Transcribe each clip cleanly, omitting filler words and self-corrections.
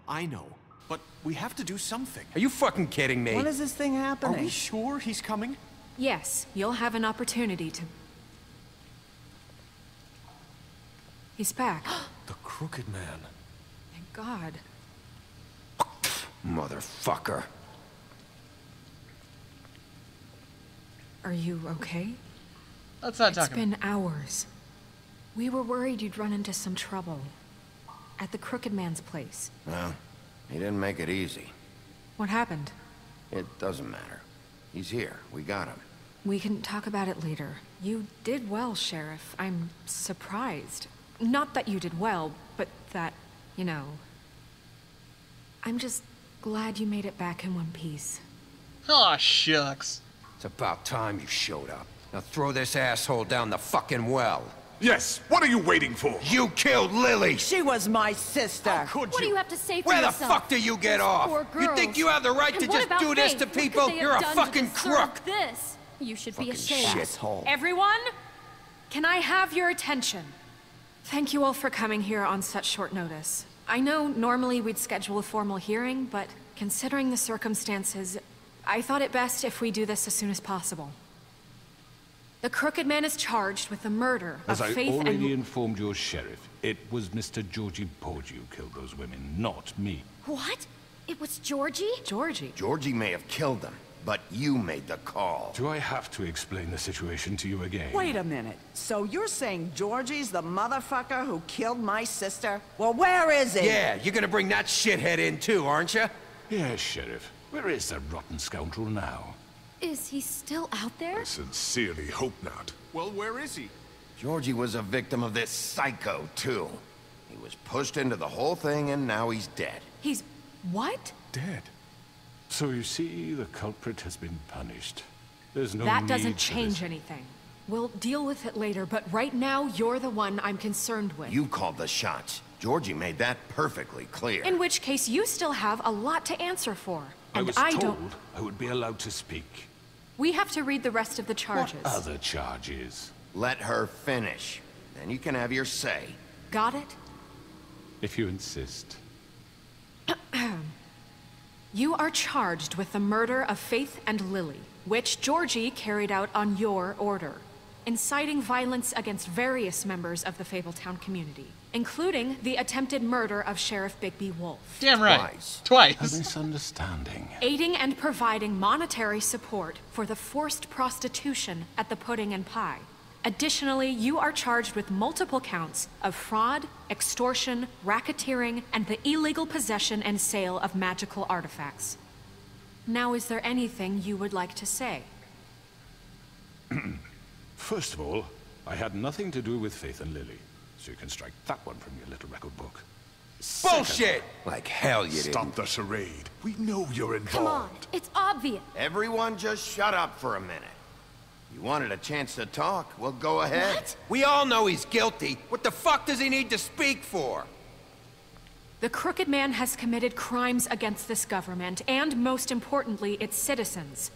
I know. But we have to do something. Are you fucking kidding me? When is this thing happening? Are we sure he's coming? Yes, you'll have an opportunity to... He's back. The Crooked Man. Thank God. Motherfucker. Are you okay? Let's not talk It's been hours. We were worried you'd run into some trouble. At the Crooked Man's place. Well, he didn't make it easy. What happened? It doesn't matter. He's here. We got him. We can talk about it later. You did well, Sheriff. I'm surprised. Not that you did well, but that, you know... I'm just glad you made it back in one piece. Aw, shucks. It's about time you showed up. Now throw this asshole down the fucking well. Yes, what are you waiting for? You killed Lily! She was my sister. How could What do you? you have to say for Where the yourself? fuck do you get off? Poor You girls. think you have the right And to what just about do this Faith? to What could people? they have You're a done to fucking deserve crook! This? You should be Fucking ashamed. shithole. Everyone, can I have your attention? Thank you all for coming here on such short notice. I know normally we'd schedule a formal hearing, but considering the circumstances, I thought it best if we do this as soon as possible. The Crooked Man is charged with the murder As of I Faith already and... informed your sheriff, it was Mr. Georgie Porgy who killed those women, not me. What? It was Georgie? Georgie. Georgie may have killed them, but you made the call. Do I have to explain the situation to you again? Wait a minute. So you're saying Georgie's the motherfucker who killed my sister? Well, where is he? Yeah, you're gonna bring that shithead in too, aren't you? Yes, Sheriff. Where is that rotten scoundrel now? Is he still out there? I sincerely hope not. Well, where is he? Georgie was a victim of this psycho, too. He was pushed into the whole thing, and now he's dead. He's... what? Dead. So you see, the culprit has been punished. There's no That need doesn't for change this. anything. We'll deal with it later, but right now, you're the one I'm concerned with. You called the shots. Georgie made that perfectly clear. In which case, you still have a lot to answer for. I And was I told don't... I would be allowed to speak. We have to read the rest of the charges. What other charges? Let her finish. Then you can have your say. Got it? If you insist. You are charged with the murder of Faith and Lily, which Georgie carried out on your order, inciting violence against various members of the Fabletown community, including the attempted murder of Sheriff Bigby Wolf. Damn right. Twice. A Twice. misunderstanding. Aiding and providing monetary support for the forced prostitution at the Pudding and Pie. Additionally, you are charged with multiple counts of fraud, extortion, racketeering, and the illegal possession and sale of magical artifacts. Now, is there anything you would like to say? First of all, I had nothing to do with Faith and Lily, so you can strike that one from your little record book. Bullshit! Like hell you Stop didn't. the charade. We know you're involved. Come on, it's obvious. Everyone just shut up for a minute. You wanted a chance to talk? Well, go ahead. What? We all know he's guilty. What the fuck does he need to speak for? The Crooked Man has committed crimes against this government, and most importantly, its citizens.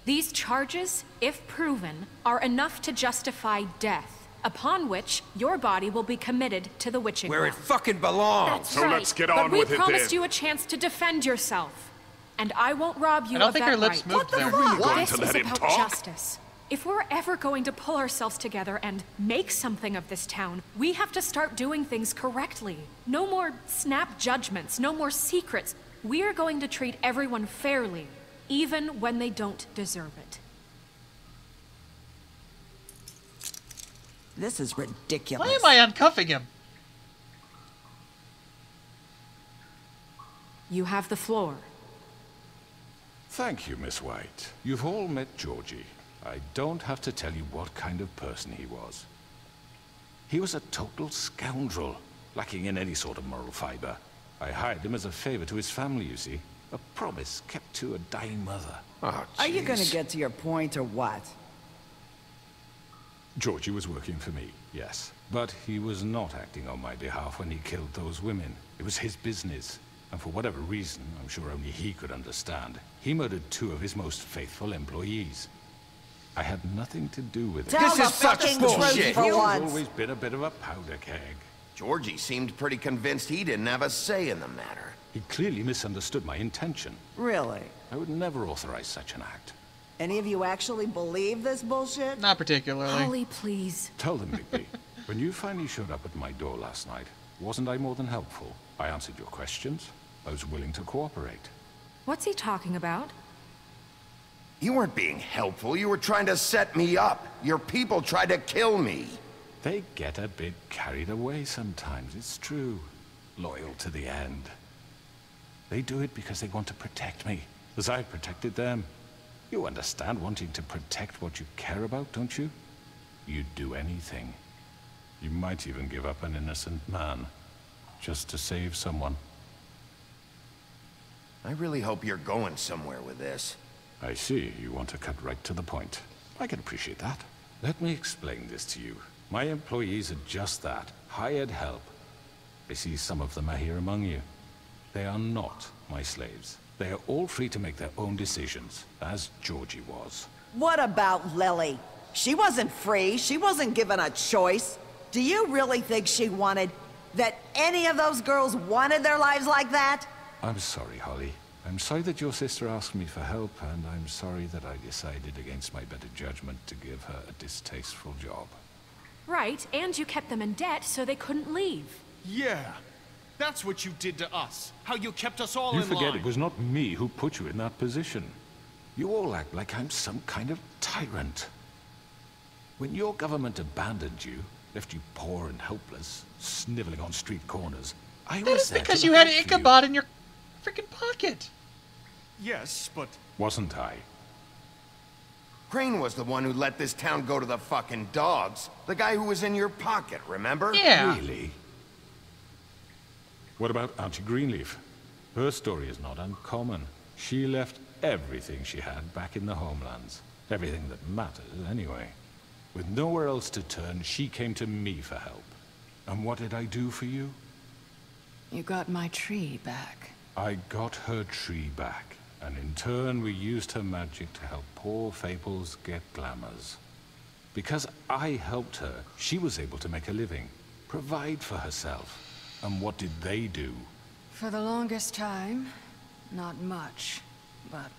These charges, if proven, are enough to justify death, upon which your body will be committed to the witching Where it well. fucking belongs. That's So right. let's get But on we with it promised then. you a chance to defend yourself. And I won't rob you I don't of think that her lips right. moved there. Really going This to is let him about talk? justice. If we're ever going to pull ourselves together and make something of this town, we have to start doing things correctly. No more snap judgments, no more secrets. We are going to treat everyone fairly, even when they don't deserve it. This is ridiculous. Why am I uncuffing him? You have the floor. Thank you, Miss White. You've all met Georgie. I don't have to tell you what kind of person he was. He was a total scoundrel, lacking in any sort of moral fiber. I hired him as a favor to his family, you see. A promise kept to a dying mother. Oh, Are you gonna jeez. get to your point or what? Georgie was working for me, yes. But he was not acting on my behalf when he killed those women. It was his business. And for whatever reason, I'm sure only he could understand, he murdered 2 of his most faithful employees. I had nothing to do with it. Tell This the is such fucking bullshit. truth for He's once. always been a bit of a powder keg. Georgie seemed pretty convinced he didn't have a say in the matter. He clearly misunderstood my intention. Really? I would never authorize such an act. Any of you actually believe this bullshit? Not particularly. Holly, please. Tell them, Bigby. When you finally showed up at my door last night, wasn't I more than helpful? I answered your questions. I was willing to cooperate. What's he talking about? You weren't being helpful. You were trying to set me up. Your people tried to kill me. They get a bit carried away sometimes, it's true. Loyal to the end. They do it because they want to protect me, as I protected them. You understand wanting to protect what you care about, don't you? You'd do anything. You might even give up an innocent man, just to save someone. I really hope you're going somewhere with this. I see, you want to cut right to the point. I can appreciate that. Let me explain this to you. My employees are just that, hired help. I see some of them are here among you. They are not my slaves. They are all free to make their own decisions, as Georgie was. What about Lily? She wasn't free. She wasn't given a choice. Do you really think she wanted... that any of those girls wanted their lives like that? I'm sorry, Holly. I'm sorry that your sister asked me for help, and I'm sorry that I decided against my better judgment to give her a distasteful job. Right, and you kept them in debt so they couldn't leave. Yeah. That's what you did to us. How you kept us all You in line. forget it was not me who put you in that position. You all act like I'm some kind of tyrant. When your government abandoned you, left you poor and helpless, sniveling on street corners, I That was is there because to you look had out for you. Ichabod in your freaking pocket. Yes, but... Wasn't I? Crane was the one who let this town go to the fucking dogs. The guy who was in your pocket, remember? Yeah. Really? What about Auntie Greenleaf? Her story is not uncommon. She left everything she had back in the homelands. Everything that matters, anyway. With nowhere else to turn, she came to me for help. And what did I do for you? You got my tree back. I got her tree back, and in turn we used her magic to help poor Fables get glamours. Because I helped her, she was able to make a living, provide for herself. And what did they do? For the longest time, not much. But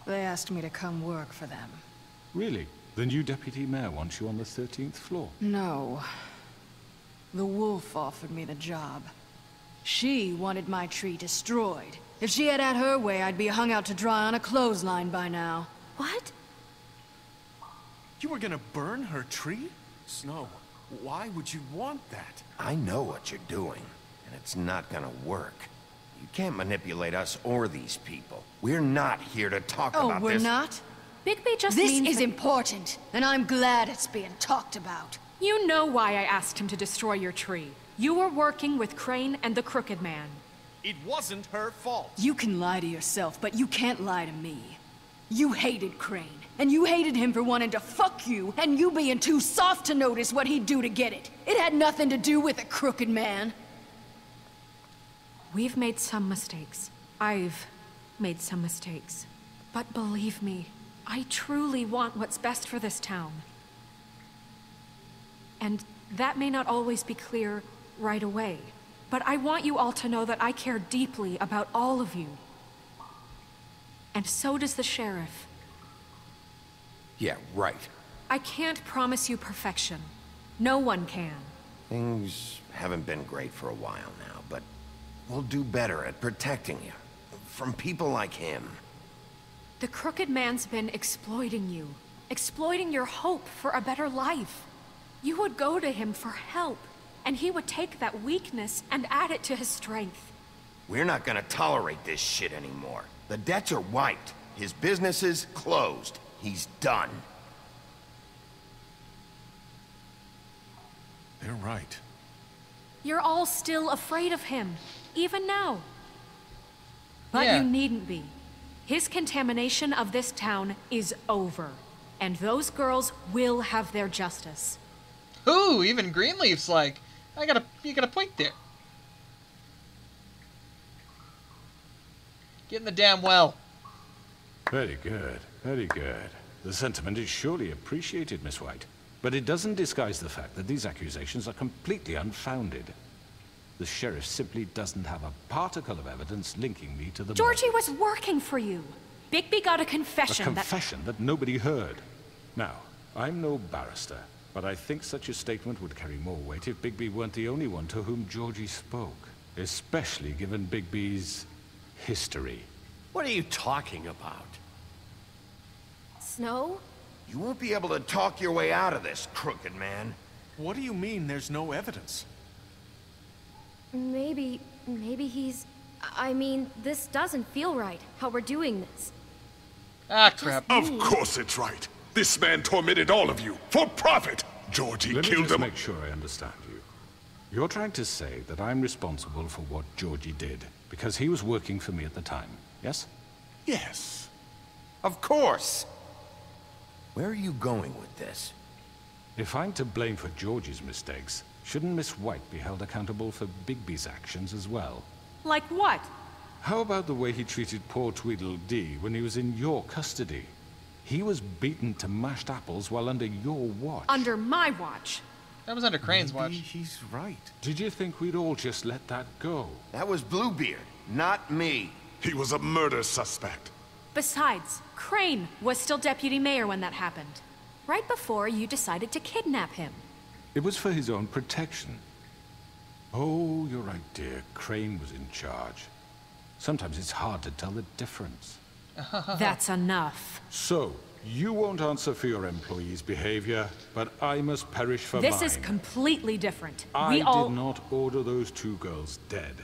they asked me to come work for them. Really? The new deputy mayor wants you on the 13th floor? No. The wolf offered me the job. She wanted my tree destroyed. If she had her way, I'd be hung out to dry on a clothesline by now. What? You were gonna burn her tree? Snow, why would you want that? I know what you're doing, and it's not gonna work. You can't manipulate us or these people. We're not here to talk Oh, about we're this. not? Bigby just This means is that- important, and I'm glad it's being talked about. You know why I asked him to destroy your tree. You were working with Crane and the Crooked Man. It wasn't her fault. You can lie to yourself, but you can't lie to me. You hated Crane, and you hated him for wanting to fuck you, and you being too soft to notice what he'd do to get it. It had nothing to do with the Crooked Man. We've made some mistakes. I've made some mistakes. But believe me, I truly want what's best for this town. And that may not always be clear right away, but I want you all to know that I care deeply about all of you. And so does the sheriff. Yeah, right. I can't promise you perfection. No one can. Things haven't been great for a while now, but we'll do better at protecting you. From people like him. The Crooked Man's been exploiting you. Exploiting your hope for a better life. You would go to him for help, and he would take that weakness and add it to his strength. We're not gonna tolerate this shit anymore. The debts are wiped. His business is closed. He's done. They're right. You're all still afraid of him, even now. But Yeah. you needn't be. His contamination of this town is over, and those girls will have their justice. Ooh, even Greenleaf's like, you got a point there. Get in the damn well. Very good, very good. The sentiment is surely appreciated, Miss White. But it doesn't disguise the fact that these accusations are completely unfounded. The sheriff simply doesn't have a particle of evidence linking me to the Georgie murder. was working for you. Bigby got a confession A confession that nobody heard. Now, I'm no barrister, but I think such a statement would carry more weight if Bigby weren't the only one to whom Georgie spoke. Especially given Bigby's history. What are you talking about? Snow? You won't be able to talk your way out of this, crooked man. What do you mean there's no evidence? Maybe he's... I mean, this doesn't feel right, how we're doing this. Ah, crap. Of course it's right. This man tormented all of you, for profit! Georgie Let me killed just him. make sure I understand you. You're trying to say that I'm responsible for what Georgie did, because he was working for me at the time, yes? Yes. Of course! Where are you going with this? If I'm to blame for Georgie's mistakes, shouldn't Miss White be held accountable for Bigby's actions as well? Like what? How about the way he treated poor Tweedledee when he was in your custody? He was beaten to mashed apples while under your watch. Under my watch. That was under Crane's Maybe watch. he's right. Did you think we'd all just let that go? That was Bluebeard, not me. He was a murder suspect. Besides, Crane was still deputy mayor when that happened. Right before you decided to kidnap him. It was for his own protection. Oh, you're right, dear. Crane was in charge. Sometimes it's hard to tell the difference. That's enough. So, you won't answer for your employees' behavior, but I must perish for mine. This is completely different. I We all... did not order those two girls dead.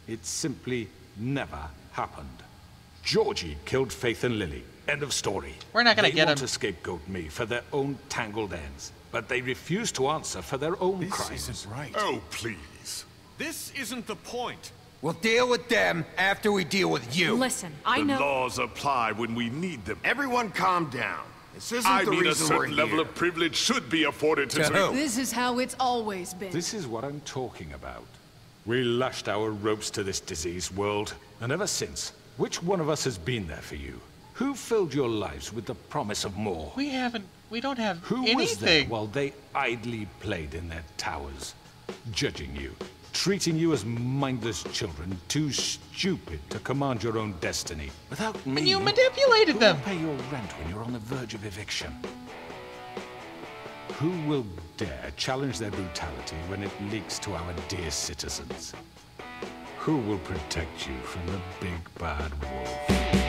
It simply never happened. Georgie killed Faith and Lily. End of story. We're not gonna get They want him. to scapegoat me for their own tangled ends, but they refuse to answer for their own This crimes. isn't right. Oh, please. This isn't the point. We'll deal with them after we deal with you. Listen, I The know... laws apply when we need them. Everyone calm down. This isn't I the mean, a reason we're certain level here. of privilege should be afforded to... To who? This is how it's always been. This is what I'm talking about. We lashed our ropes to this diseased world, and ever since, which one of us has been there for you? Who filled your lives with the promise of more? We don't have Who anything. was there while they idly played in their towers, judging you, treating you as mindless children, too stupid to command your own destiny? Without me, And you manipulated who them. will pay your rent when you're on the verge of eviction? Who will dare challenge their brutality when it leaks to our dear citizens? Who will protect you from the big bad wolf?